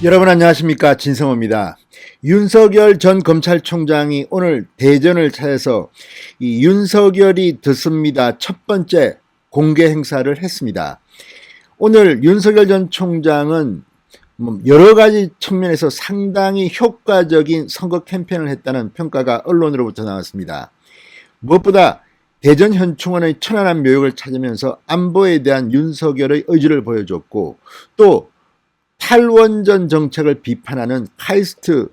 여러분 안녕하십니까, 진성호입니다. 윤석열 전 검찰총장이 오늘 대전을 찾아서 이 윤석열이 듣습니다 첫 번째 공개 행사를 했습니다. 오늘 윤석열 전 총장은 여러 가지 측면에서 상당히 효과적인 선거 캠페인을 했다는 평가가 언론으로부터 나왔습니다. 무엇보다 대전 현충원의 천안함 묘역을 찾으면서 안보에 대한 윤석열의 의지를 보여줬고, 또 탈원전 정책을 비판하는 카이스트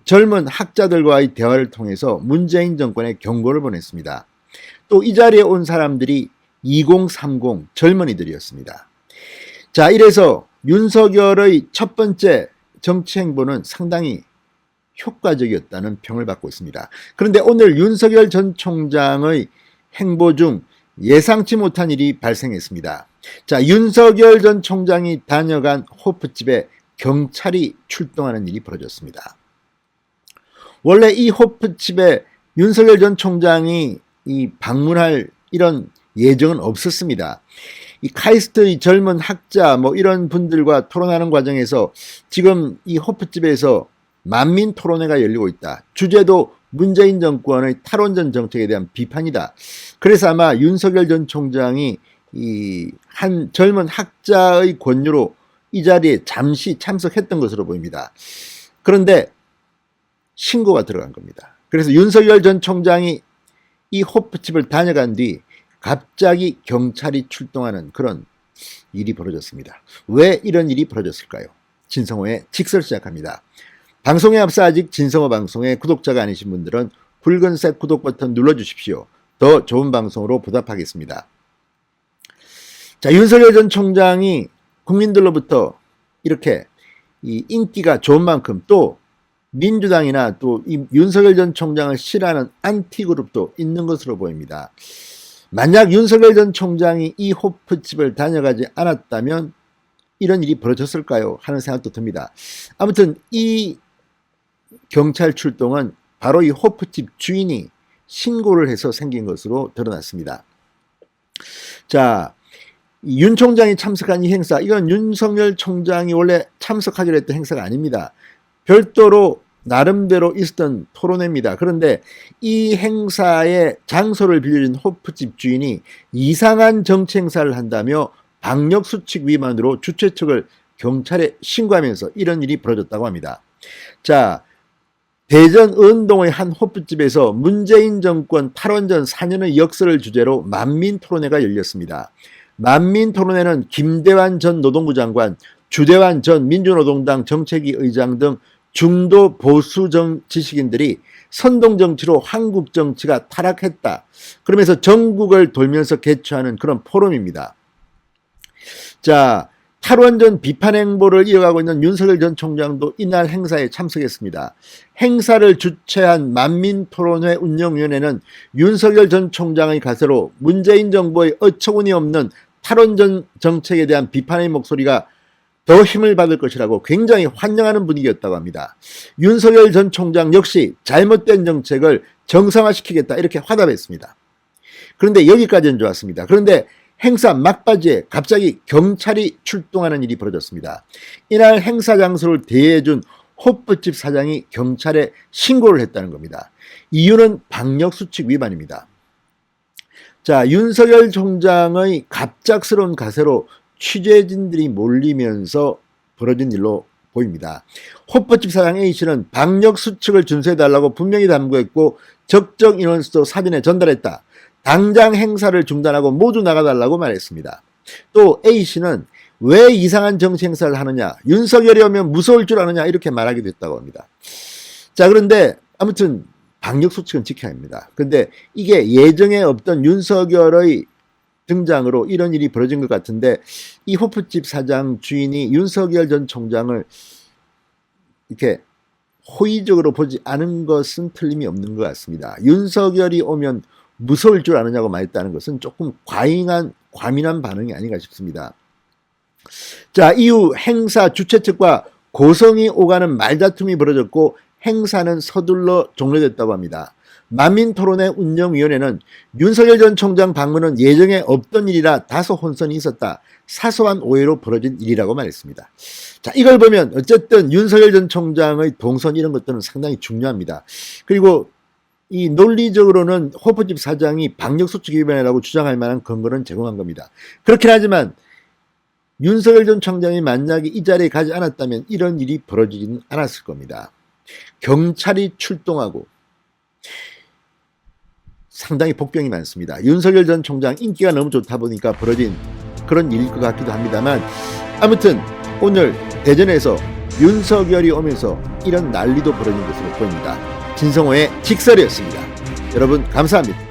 젊은 학자들과의 대화를 통해서 문재인 정권에 경고를 보냈습니다. 또 이 자리에 온 사람들이 2030 젊은이들이었습니다. 자, 이래서 윤석열의 첫 번째 정치 행보는 상당히 효과적이었다는 평을 받고 있습니다. 그런데 오늘 윤석열 전 총장의 행보 중 예상치 못한 일이 발생했습니다. 자, 윤석열 전 총장이 다녀간 호프집에 경찰이 출동하는 일이 벌어졌습니다. 원래 이 호프집에 윤석열 전 총장이 방문할 이런 예정은 없었습니다. 이 카이스트의 젊은 학자 이런 분들과 토론하는 과정에서 지금 이 호프집에서 만민 토론회가 열리고 있다. 주제도 문재인 정권의 탈원전 정책에 대한 비판이다. 그래서 아마 윤석열 전 총장이 이 한 젊은 학자의 권유로 이 자리에 잠시 참석했던 것으로 보입니다. 그런데 신고가 들어간 겁니다. 그래서 윤석열 전 총장이 이 호프집을 다녀간 뒤 갑자기 경찰이 출동하는 그런 일이 벌어졌습니다. 왜 이런 일이 벌어졌을까요? 진성호의 직설 시작합니다. 방송에 앞서 아직 진성호 방송의 구독자가 아니신 분들은 붉은색 구독 버튼 눌러주십시오. 더 좋은 방송으로 보답하겠습니다. 자, 윤석열 전 총장이 국민들로부터 이렇게 이 인기가 좋은 만큼 또 민주당이나 또 이 윤석열 전 총장을 싫어하는 안티그룹도 있는 것으로 보입니다. 만약 윤석열 전 총장이 이 호프집을 다녀가지 않았다면 이런 일이 벌어졌을까요? 하는 생각도 듭니다. 아무튼 이 경찰 출동은 바로 이 호프집 주인이 신고를 해서 생긴 것으로 드러났습니다. 자, 윤 총장이 참석한 이 행사, 이건 윤석열 총장이 원래 참석하기로 했던 행사가 아닙니다. 별도로 나름대로 있었던 토론회입니다. 그런데 이 행사의 장소를 빌려준 호프집 주인이 이상한 정치 행사를 한다며 방역수칙 위반으로 주최 측을 경찰에 신고하면서 이런 일이 벌어졌다고 합니다. 자, 대전 은동의 한 호프집에서 문재인 정권 탈원전 4년의 역사를 주제로 만민 토론회가 열렸습니다. 만민 토론회는 김대환 전 노동부 장관, 주대환 전 민주노동당 정책위 의장 등 중도 보수 지식인들이 선동 정치로 한국 정치가 타락했다, 그러면서 전국을 돌면서 개최하는 그런 포럼입니다. 자, 탈원전 비판 행보를 이어가고 있는 윤석열 전 총장도 이날 행사에 참석했습니다. 행사를 주최한 만민토론회 운영위원회는 윤석열 전 총장의 가세로 문재인 정부의 어처구니 없는 탈원전 정책에 대한 비판의 목소리가 더 힘을 받을 것이라고 굉장히 환영하는 분위기였다고 합니다. 윤석열 전 총장 역시 잘못된 정책을 정상화시키겠다, 이렇게 화답했습니다. 그런데 여기까지는 좋았습니다. 그런데 행사 막바지에 갑자기 경찰이 출동하는 일이 벌어졌습니다. 이날 행사 장소를 대해준 호프집 사장이 경찰에 신고를 했다는 겁니다. 이유는 방역수칙 위반입니다. 자, 윤석열 총장의 갑작스러운 가세로 취재진들이 몰리면서 벌어진 일로 보입니다. 호프집 사장 A씨는 방역수칙을 준수해달라고 분명히 당부했고 적정 인원수도 사전에 전달했다. 당장 행사를 중단하고 모두 나가달라고 말했습니다. 또 A씨는 왜 이상한 정치 행사를 하느냐, 윤석열이 오면 무서울 줄 아느냐, 이렇게 말하기도 했다고 합니다. 자, 그런데 아무튼 방역수칙은 지켜야 합니다. 그런데 이게 예정에 없던 윤석열의 등장으로 이런 일이 벌어진 것 같은데, 이 호프집 사장 주인이 윤석열 전 총장을 이렇게 호의적으로 보지 않은 것은 틀림이 없는 것 같습니다. 윤석열이 오면 무서울 줄 아느냐고 말했다는 것은 조금 과민한 반응이 아닌가 싶습니다. 자, 이후 행사 주최 측과 고성이 오가는 말다툼이 벌어졌고 행사는 서둘러 종료됐다고 합니다. 만민토론회 운영위원회는 윤석열 전 총장 방문은 예정에 없던 일이라 다소 혼선이 있었다. 사소한 오해로 벌어진 일이라고 말했습니다. 자, 이걸 보면 어쨌든 윤석열 전 총장의 동선 이런 것들은 상당히 중요합니다. 그리고 이 논리적으로는 호프집 사장이 방역수칙위반이라고 주장할 만한 근거는 제공한 겁니다. 그렇긴 하지만 윤석열 전 총장이 만약에 이 자리에 가지 않았다면 이런 일이 벌어지지는 않았을 겁니다. 경찰이 출동하고 상당히 복병이 많습니다. 윤석열 전 총장 인기가 너무 좋다 보니까 벌어진 그런 일일 것 같기도 합니다만, 아무튼 오늘 대전에서 윤석열이 오면서 이런 난리도 벌어진 것으로 보입니다. 진성호의 직설이었습니다. 여러분 감사합니다.